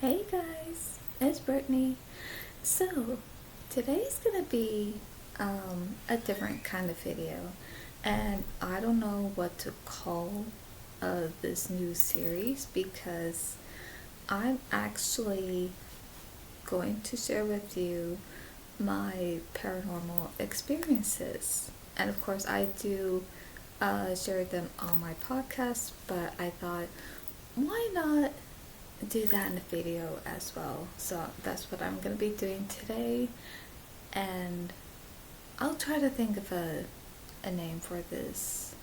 Hey guys, it's Brittany. So, today's gonna be a different kind of video, and I don't know what to call this new series because I'm actually going to share with you my paranormal experiences. And of course, I do share them on my podcast, but I thought, why not do that in the video as well? So that's what I'm gonna be doing today, and I'll try to think of a name for this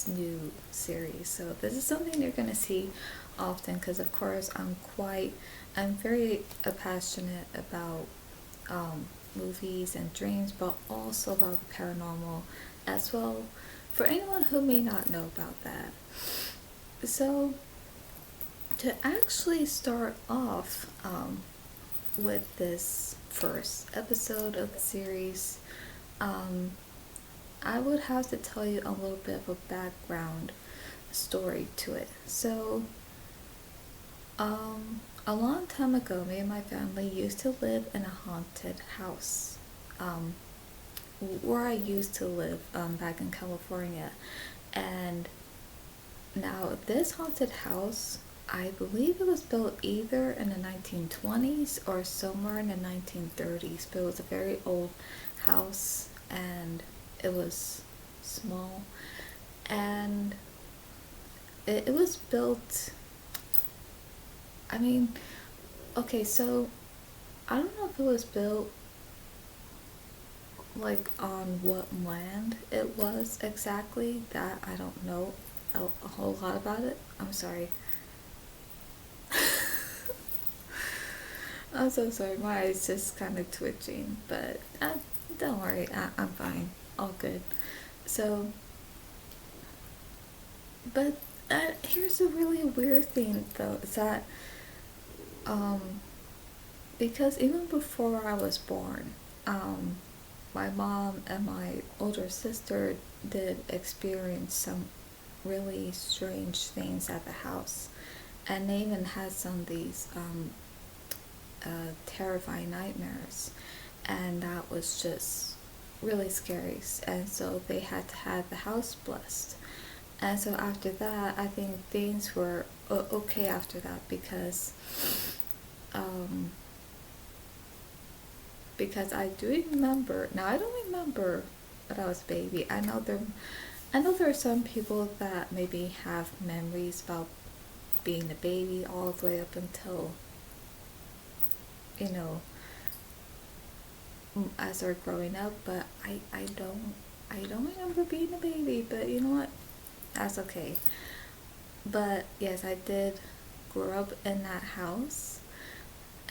new series. So this is something you're gonna see often because of course I'm very passionate about movies and dreams, but also about the paranormal as well, for anyone who may not know about that. So to actually start off with this first episode of the series, I would have to tell you a little bit of a background story to it. So, a long time ago, me and my family used to live in a haunted house. Where I used to live back in California. And now, this haunted house, I believe it was built either in the 1920s or somewhere in the 1930s, but it was a very old house and it was small. And it was built, I mean, okay, so I don't know if it was built like on what land it was exactly. That I don't know a whole lot about it. I'm sorry. I'm so sorry, my eyes just kind of twitching, but don't worry, I'm fine, all good. So, but here's a really weird thing though, is that um, because even before I was born, my mom and my older sister did experience some really strange things at the house, and they even had some of these terrifying nightmares, and that was just really scary. And so they had to have the house blessed. And so after that, I think things were okay after that um, because I do remember. Now I don't remember when I was a baby. I know there are some people that maybe have memories about being a baby all the way up until, you know, as they're growing up, but I don't remember being a baby, but you know what? That's okay. But yes, I did grow up in that house,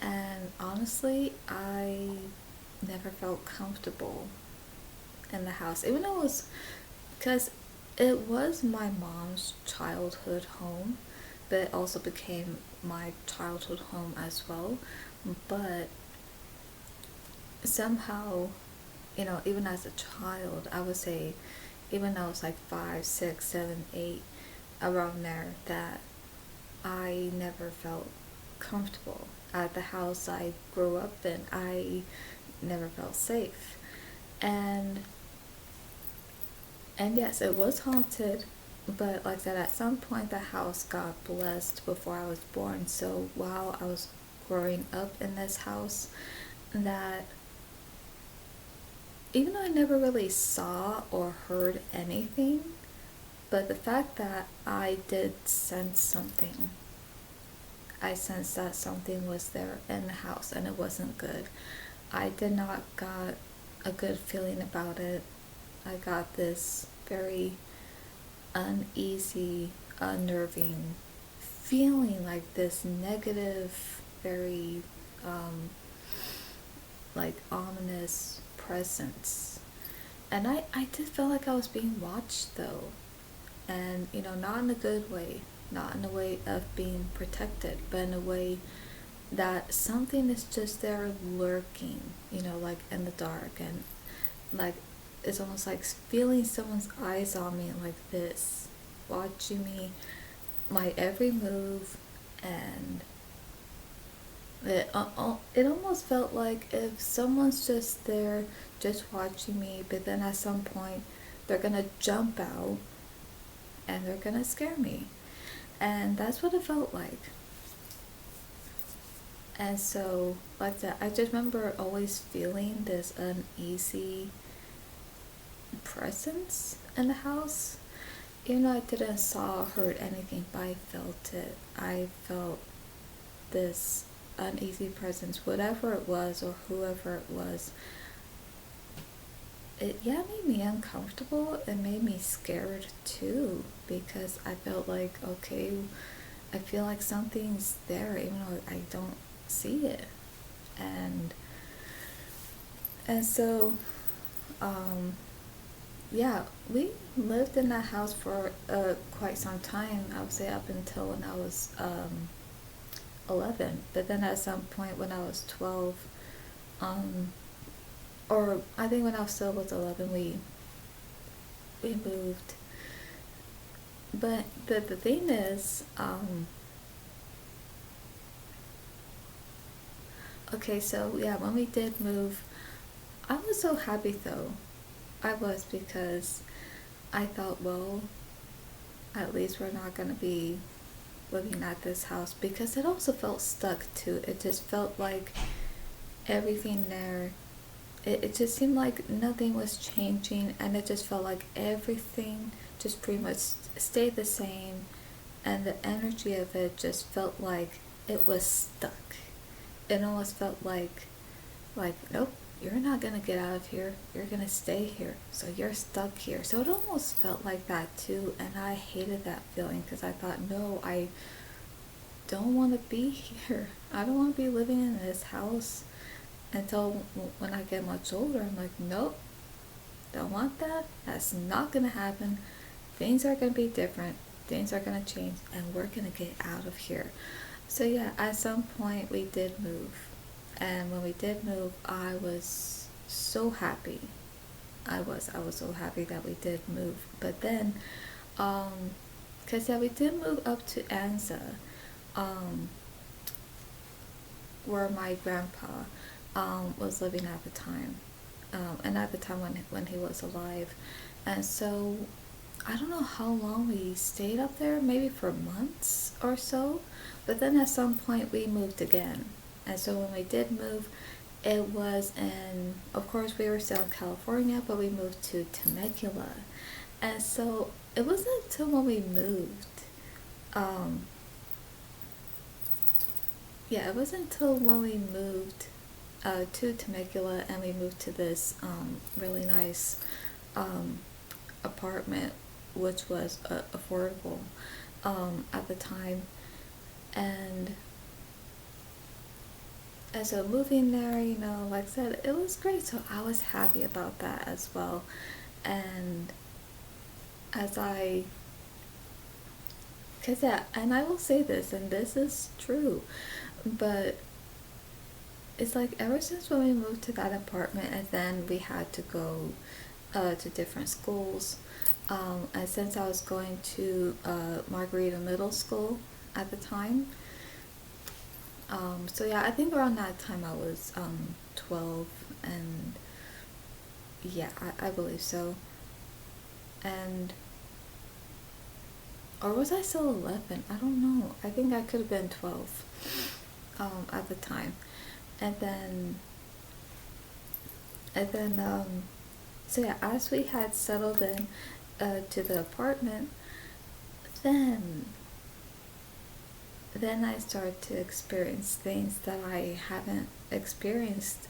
and honestly, I never felt comfortable in the house, even though it was because it was my mom's childhood home, but it also became my childhood home as well. But somehow, even as a child, I would say, even though I was like 5, 6, 7, 8, around there, that I never felt comfortable at the house I grew up in. I never felt safe. And yes, it was haunted, but like I said, at some point the house got blessed before I was born. So while I was growing up in this house, that even though I never really saw or heard anything, but the fact that I did sense something, I sensed that something was there in the house and it wasn't good. I did not got a good feeling about it. I got this very uneasy, unnerving feeling, like this negative, very like ominous presence. And I did feel like I was being watched though. And not in a good way, not in a way of being protected, but in a way that something is just there lurking, like in the dark, and like it's almost like feeling someone's eyes on me like this, watching me, my every move, and It almost felt like if someone's just there, just watching me, but then at some point they're gonna jump out and they're gonna scare me, and that's what it felt like. And so, like that, I just remember always feeling this uneasy presence in the house. Even though I didn't saw or heard anything, but I felt it. I felt this uneasy presence, whatever it was or whoever it was. It, yeah, made me uncomfortable. It made me scared too, because I felt like, okay, I feel like something's there even though I don't see it. And so um yeah, we lived in that house for quite some time. I would say up until when I was 11. But then at some point when I was 12, um, or I think when I still was 11, we moved. But the thing is, okay, so yeah, when we did move, I was so happy though. I was, because I thought, well, at least we're not gonna be living at this house, because it also felt stuck too. It just felt like everything there, it just seemed like nothing was changing, and it just felt like everything just pretty much stayed the same, and the energy of it just felt like it was stuck. It almost felt like nope, you're not gonna get out of here, you're gonna stay here, so you're stuck here. So it almost felt like that too, and I hated that feeling, because I thought, no, I don't want to be here. I don't want to be living in this house until when I get much older. I'm like, nope, don't want that. That's not gonna happen. Things are gonna be different, things are gonna change, and we're gonna get out of here. So yeah, at some point we did move, and when we did move, I was so happy. I was so happy that we did move. But then, cause yeah, we did move up to Anza, um, where my grandpa was living at the time, and at the time when he was alive. And so I don't know how long we stayed up there, maybe for months or so. But then at some point we moved again. And so when we did move, it was in, of course, we were still in California, but we moved to Temecula. And so it wasn't until when we moved, um, yeah, it wasn't until when we moved to Temecula, and we moved to this really nice um, apartment, which was affordable at the time. And so moving there, like I said, it was great. So I was happy about that as well. And as I, cause yeah, and I will say this, and this is true, but it's like ever since when we moved to that apartment, and then we had to go to different schools, and since I was going to Margarita Middle School at the time, so yeah, I think around that time I was 12, and yeah, I believe so. And or was I still 11? I don't know. I think I could have been 12 at the time. And then so yeah, as we had settled in to the apartment, then I started to experience things that I haven't experienced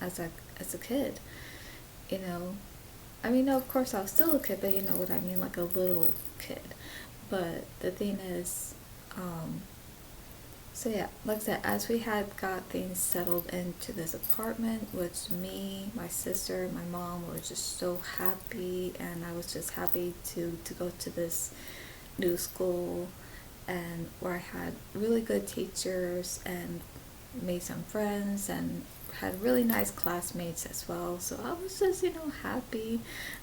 as a kid. You know, I mean, of course, I was still a kid, but you know what I mean, like a little kid. But the thing is, so yeah, like I said, as we had got things settled into this apartment, which me, my sister, my mom were just so happy, and I was just happy to go to this new school, and where I had really good teachers and made some friends and had really nice classmates as well. So I was just, happy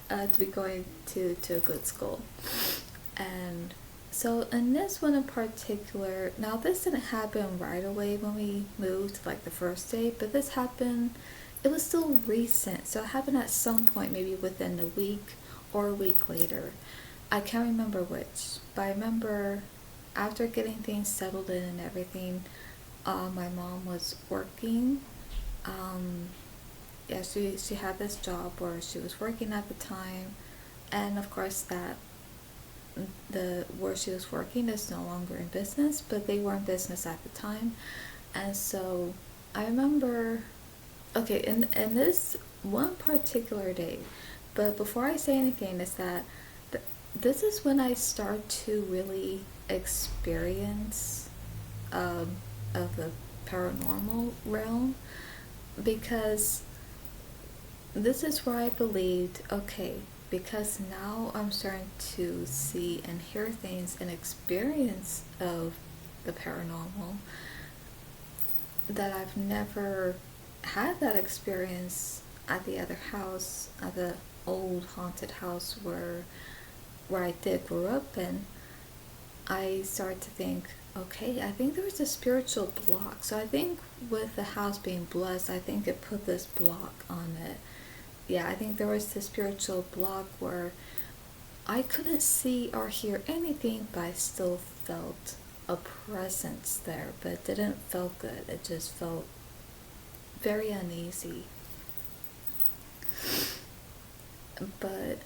to be going to a good school. And So in this one in particular, now this didn't happen right away when we moved, like the first day, but this happened, it was still recent. So it happened at some point, maybe within a week or a week later. I can't remember which, but I remember after getting things settled in and everything, my mom was working. Um, yeah, she had this job where she was working at the time, and of course that the where she was working is no longer in business, but they were in business at the time. And so I remember, okay, in this one particular day, but before I say anything, is that this is when I start to really experience of the paranormal realm, because this is where I believed, okay, because now I'm starting to see and hear things and experience of the paranormal, that I've never had that experience at the other house, at the old haunted house where I did grow up in. I started to think, okay, I think there was a spiritual block. So I think with the house being blessed, I think it put this block on it. Yeah, I think there was this spiritual block where I couldn't see or hear anything, but I still felt a presence there, but it didn't feel good. It just felt very uneasy. But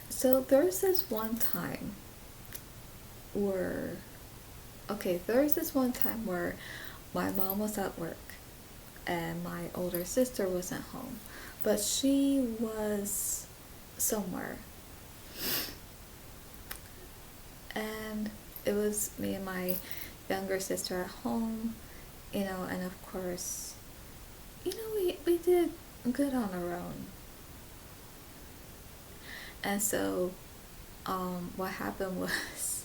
so there's this one time where, okay, there's this one time where my mom was at work and my older sister wasn't home, but she was somewhere, and it was me and my younger sister at home, and of course, we did good on our own. And so what happened was,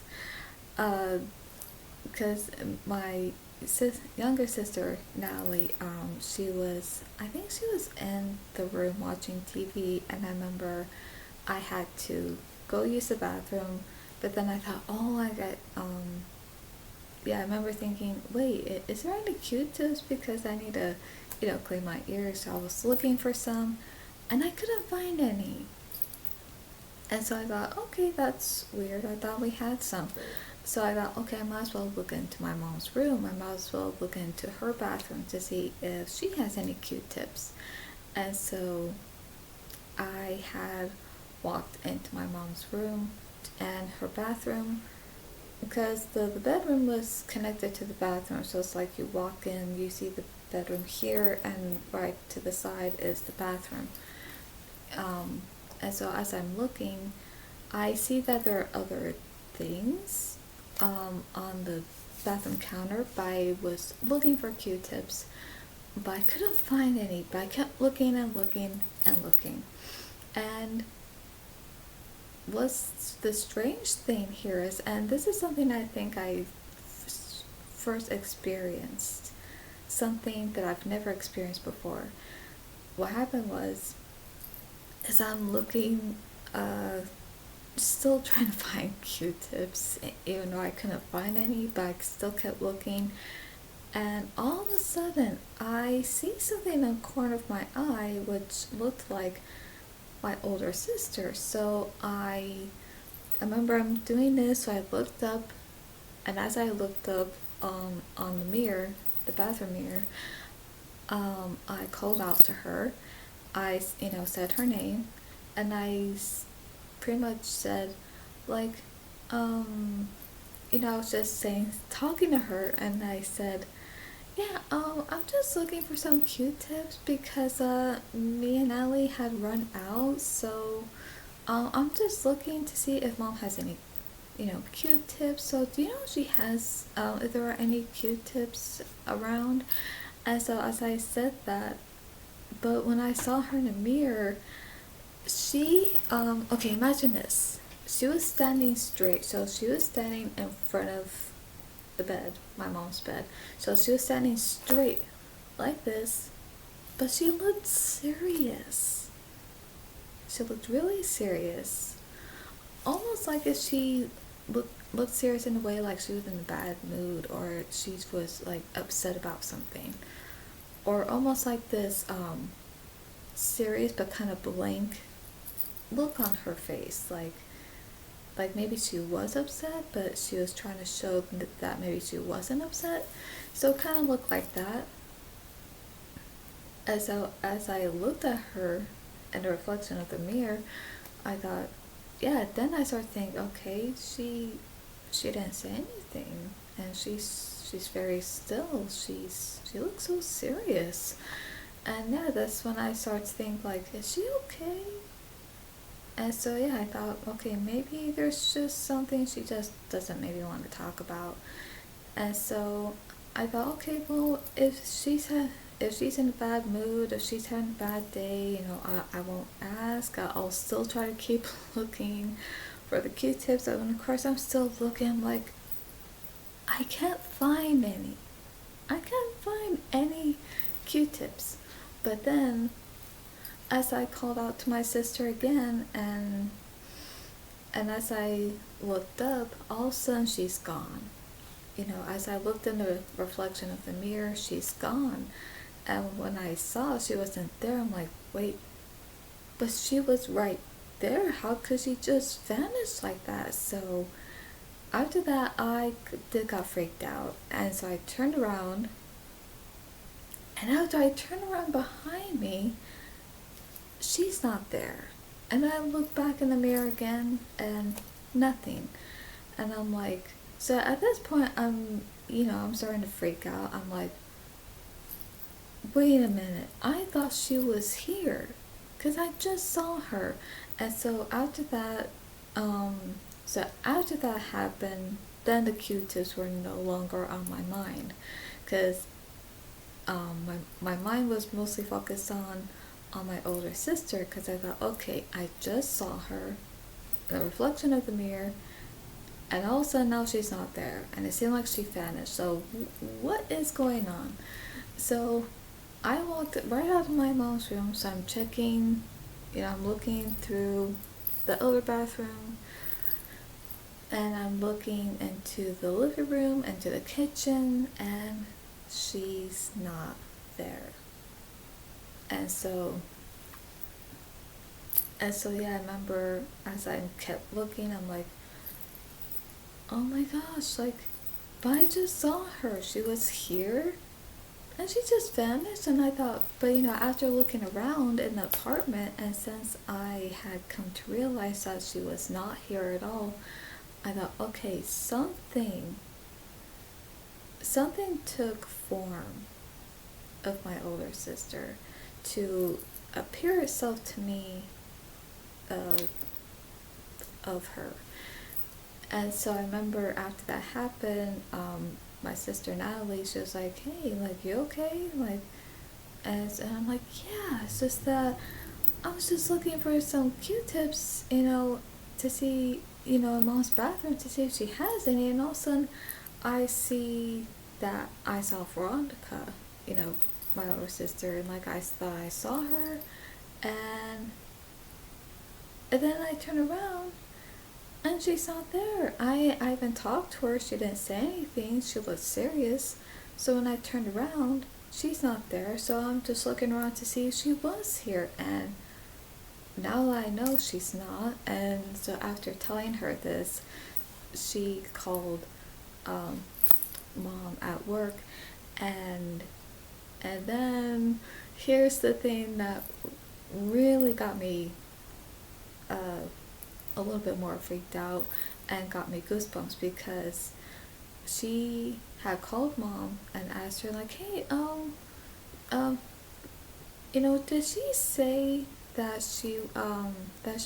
because my younger sister Natalie, I think she was in the room watching TV, and I remember I had to go use the bathroom, but then I thought, oh, I got yeah, I remember thinking, wait, is there any Q-tips, because I need to, clean my ears. So I was looking for some, and I couldn't find any. And so I thought, okay, that's weird. I thought we had some. So I thought, okay, I might as well look into my mom's room. I might as well look into her bathroom to see if she has any Q-tips. And so I had walked into my mom's room and her bathroom, because the bedroom was connected to the bathroom. So it's like you walk in, you see the bedroom here, and right to the side is the bathroom. And so as I'm looking, I see that there are other things on the bathroom counter, but I was looking for Q-tips, but I couldn't find any. But I kept looking and looking and looking. And what's the strange thing here is, and this is something I think I first experienced, something that I've never experienced before. What happened was, as I'm looking, still trying to find Q-tips, even though I couldn't find any, but I still kept looking, and all of a sudden I see something in the corner of my eye which looked like my older sister. So I remember I'm doing this, so I looked up, and as I looked up on the mirror, the bathroom mirror, I called out to her. I, said her name, and I pretty much said, like, I was just talking to her, and I said, yeah, I'm just looking for some Q-tips, because me and Ellie had run out, so I'm just looking to see if mom has any, Q-tips. So do you know if she has, if there are any Q-tips around? And so as I said that, but when I saw her in the mirror, she, okay, imagine this. She was standing straight, so she was standing in front of the bed, my mom's bed. So she was standing straight like this, but she looked serious. She looked really serious. Almost like if she looked looked serious in a way like she was in a bad mood, or she was like upset about something, or almost like this serious but kind of blank look on her face, like maybe she was upset, but she was trying to show that maybe she wasn't upset. So it kind of looked like that. As I looked at her in the reflection of the mirror, I thought, yeah. Then I started thinking, okay, she didn't say anything, and she's very still. She looks so serious, and yeah, that's when I started to think like, is she okay? And so yeah, I thought, okay, maybe there's just something she just doesn't maybe want to talk about. And so I thought, okay, well, if she's in a bad mood, if she's having a bad day, I won't ask. I'll still try to keep looking for the Q-tips. And of course, I'm still looking like I can't find any. I can't find any Q-tips. But then, as I called out to my sister again, and as I looked up, all of a sudden she's gone. As I looked in the reflection of the mirror, she's gone. And when I saw she wasn't there, I'm like, wait, but she was right there. How could she just vanish like that? So after that, I did got freaked out. And so I turned around. And after I turned around behind me, she's not there. And I look back in the mirror again, and nothing. And I'm like, so at this point, I'm starting to freak out. I'm like, wait a minute, I thought she was here, because I just saw her. And so after that happened, then the Q-tips were no longer on my mind, because my mind was mostly focused on my older sister, because I thought, okay, I just saw her, the reflection of the mirror, and all of a sudden now she's not there, and it seemed like she vanished. So what is going on? So I walked right out of my mom's room, so I'm checking, I'm looking through the other bathroom, and I'm looking into the living room, into the kitchen, and she's not there. And so yeah, I remember as I kept looking, I'm like, oh my gosh, like, but I just saw her. She was here, and she just vanished. And I thought, but after looking around in the apartment, and since I had come to realize that she was not here at all, I thought, okay, something took form of my older sister to appear itself to me, of her. And so I remember after that happened, my sister Natalie, she was like, hey, like, you okay? Like, and I'm like, yeah, it's just that I was just looking for some Q-tips, to see, in mom's bathroom to see if she has any. And all of a sudden, I see that I saw Veronica, my older sister, and like I thought I saw her, and then I turn around, and she's not there. I even talked to her. She didn't say anything. She looked serious. So when I turned around, she's not there. So I'm just looking around to see if she was here. And now I know she's not. And so after telling her this, she called mom at work. And then here's the thing that really got me a little bit more freaked out and got me goosebumps, because she had called mom and asked her like, hey, did she say that she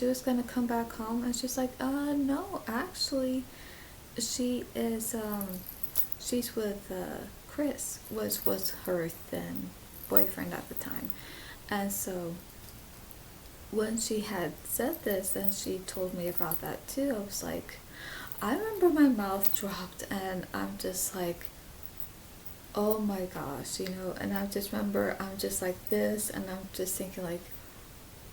was gonna come back home? And she's like, no, actually, she's with Chris, which was her then boyfriend at the time. And so when she had said this and she told me about that too, I was like, I remember my mouth dropped, and I'm just like, oh my gosh, and I just remember I'm just like this, and I'm just thinking like,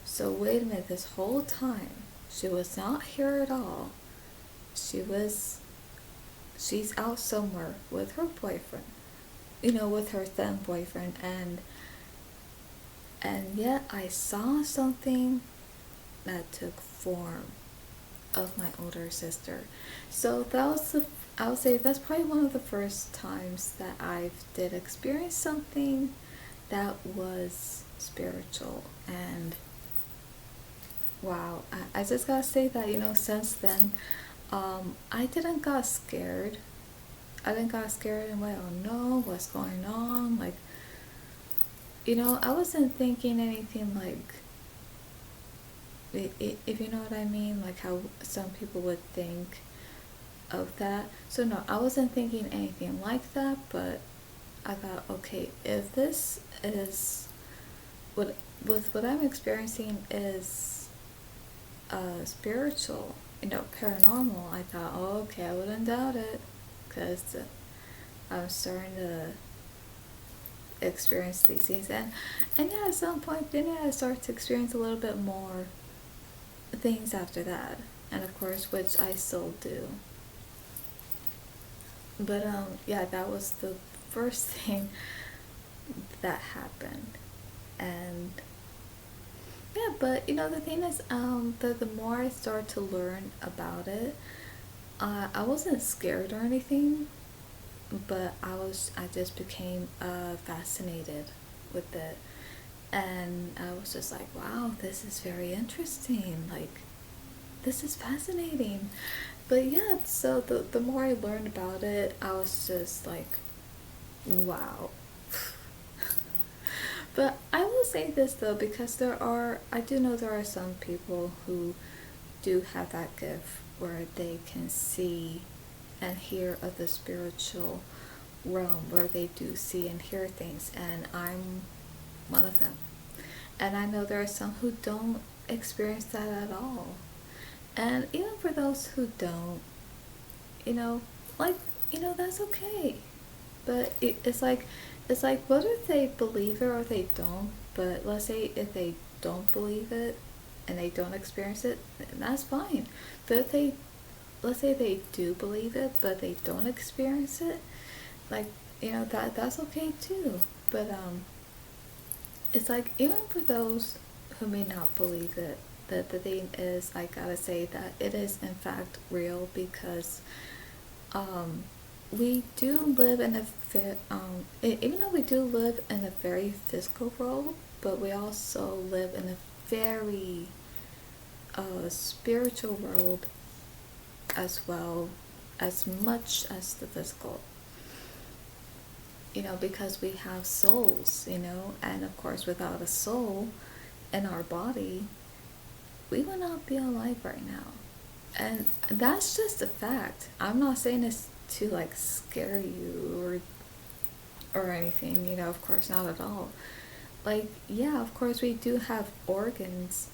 so wait a minute, this whole time she was not here at all. She was she's out somewhere with her boyfriend, with her then boyfriend, and yet I saw something that took form of my older sister. So that was I would say that's probably one of the first times that I did experience something that was spiritual. And wow, I just gotta say that, since then, I didn't got scared. I didn't got scared and went, oh no, what's going on? Like, I wasn't thinking anything like, if you know what I mean, like how some people would think of that. So no, I wasn't thinking anything like that, but I thought, okay, if this is what with what I'm experiencing is spiritual, paranormal, I thought, oh, okay, I wouldn't doubt it, because I'm starting to experience these things, and yeah, at some point, then yeah, I started to experience a little bit more things after that, and of course, which I still do. But yeah, that was the first thing that happened, and yeah, but the thing is, the more I start to learn about it, I wasn't scared or anything, but I just became fascinated with it, and I was just like, wow, this is very interesting. Like, this is fascinating. But yeah, so the more I learned about it, I was just like, wow. But I will say this though, because I do know there are some people who do have that gift where they can see and hear of the spiritual realm, where they do see and hear things, and I'm one of them. And I know there are some who don't experience that at all. And even for those who don't, you know, like, that's okay. But it's like whether they believe it or they don't. But let's say if they don't believe it and they don't experience it, that's fine. But if they, let's say they do believe it but they don't experience it, like, that's okay too. But it's like, even for those who may not believe it, the thing is, I gotta say that it is in fact real, because um, we do live in even though we do live in a very physical world, but we also live in a very spiritual world as well, as much as the physical. Because we have souls, and of course, without a soul in our body, we would not be alive right now. And that's just a fact. I'm not saying this to like scare you or anything, of course, not at all. Like, yeah, of course, we do have organs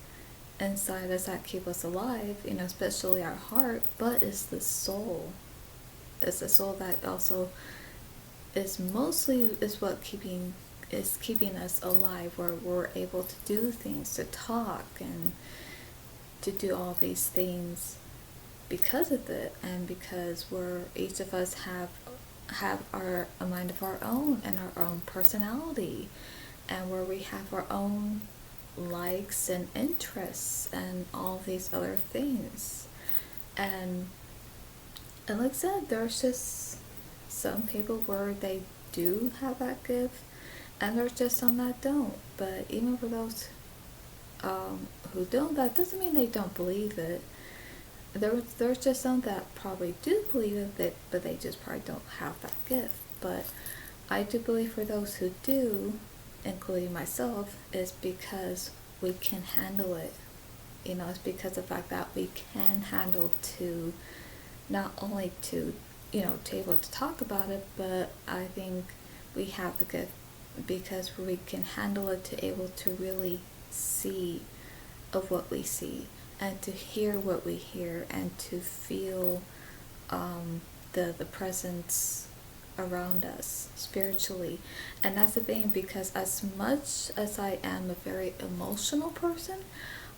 inside us that keep us alive, especially our heart, but it's the soul. It's the soul that also is what keeping us alive, where we're able to do things, to talk, and to do all these things because of it, and because we're each of us have a mind of our own and our own personality, and where we have our own likes and interests and all these other things. And like I said, there's just some people where they do have that gift, and there's just some that don't. But even for those who don't, that doesn't mean they don't believe it. There's just some that probably do believe it, but they just probably don't have that gift. But I do believe for those who do, including myself, is because we can handle it. It's because of the fact that we can handle to not only to able to talk about it, but I think we have the gift because we can handle it, to able to really see of what we see, and to hear what we hear, and to feel the presence around us spiritually. And that's the thing, because as much as I am a very emotional person,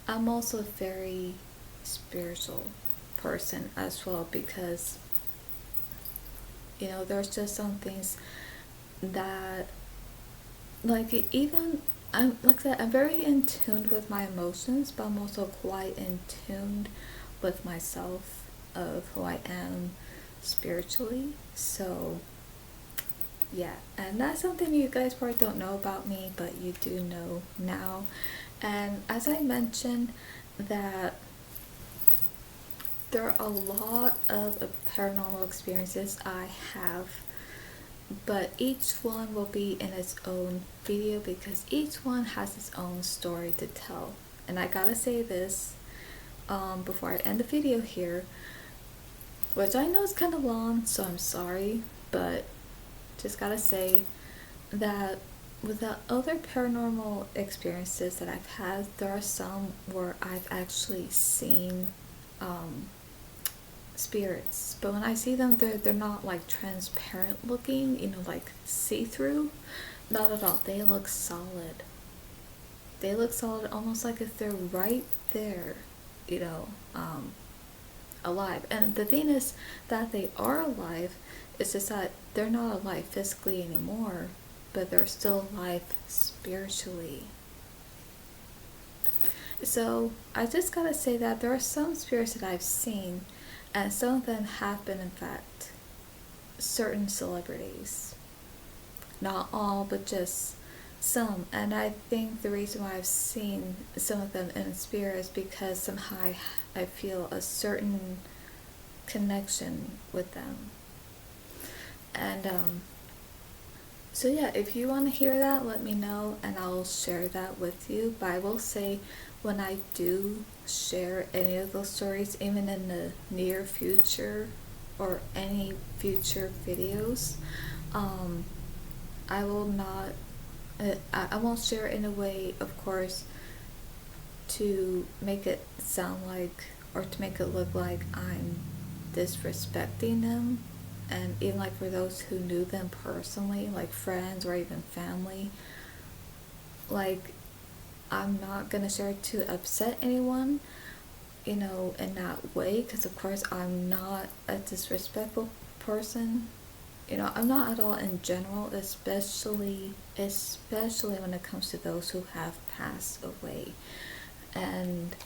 I'm also a very spiritual person as well, because There's just some things that, like, even like I said, I'm very in tune with my emotions, but I'm also quite in tune with myself of who I am spiritually. So yeah, and that's something you guys probably don't know about me, but you do know now. And as I mentioned, that there are a lot of paranormal experiences I have, but each one will be in its own video because each one has its own story to tell. And I gotta say this before I end the video here, which I know is kind of long, so I'm sorry, but just gotta say that with the other paranormal experiences that I've had, there are some where I've actually seen spirits, but when I see them, they're not like transparent looking, like see-through. Not at all. They look solid. They look solid, almost like if they're right there, you know, alive. And the thing is that they are alive. It's just that they're not alive physically anymore, but they're still alive spiritually. So I just gotta say that there are some spirits that I've seen, and some of them have been, in fact, certain celebrities. Not all, but just some. And I think the reason why I've seen some of them in spirit is because somehow I feel a certain connection with them. And so yeah, if you want to hear that, let me know and I'll share that with you. But I will say, when I do share any of those stories, even in the near future or any future videos, I will not, I won't share it in a way, of course, to make it sound like, or to make it look like I'm disrespecting them. And even like for those who knew them personally, like friends or even family, like, I'm not gonna share it to upset anyone, in that way, because of course I'm not a disrespectful person. I'm not at all in general, especially when it comes to those who have passed away. And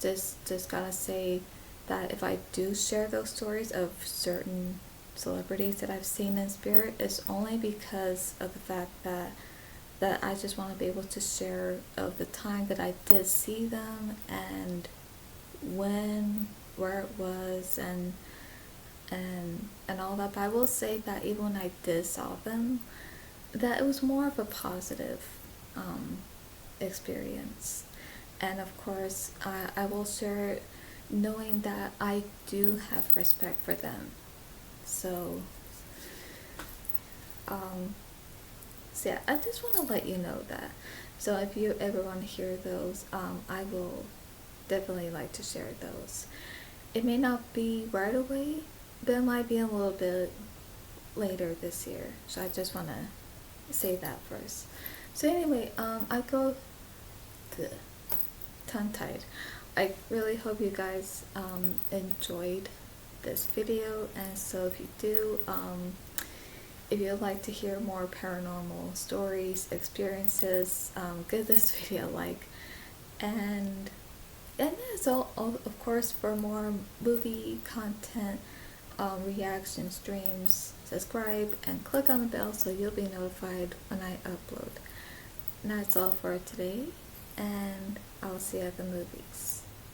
just gotta say that if I do share those stories of certain celebrities that I've seen in spirit, it's only because of the fact that I just want to be able to share of the time that I did see them, and when, where it was, and all that. But I will say that even when I did saw them, that it was more of a positive experience. And of course, I will share it knowing that I do have respect for them. So, so yeah, I just want to let you know that. So if you ever want to hear those, I will definitely like to share those. It may not be right away, but it might be a little bit later this year. So I just want to say that first. So anyway, I go tongue-tied. I really hope you guys enjoyed this video, and so if you do, if you'd like to hear more paranormal stories, experiences, give this video a like. And yeah, so of course, for more movie content, reaction streams, subscribe and click on the bell so you'll be notified when I upload. And that's all for today, and I'll see you at the movies.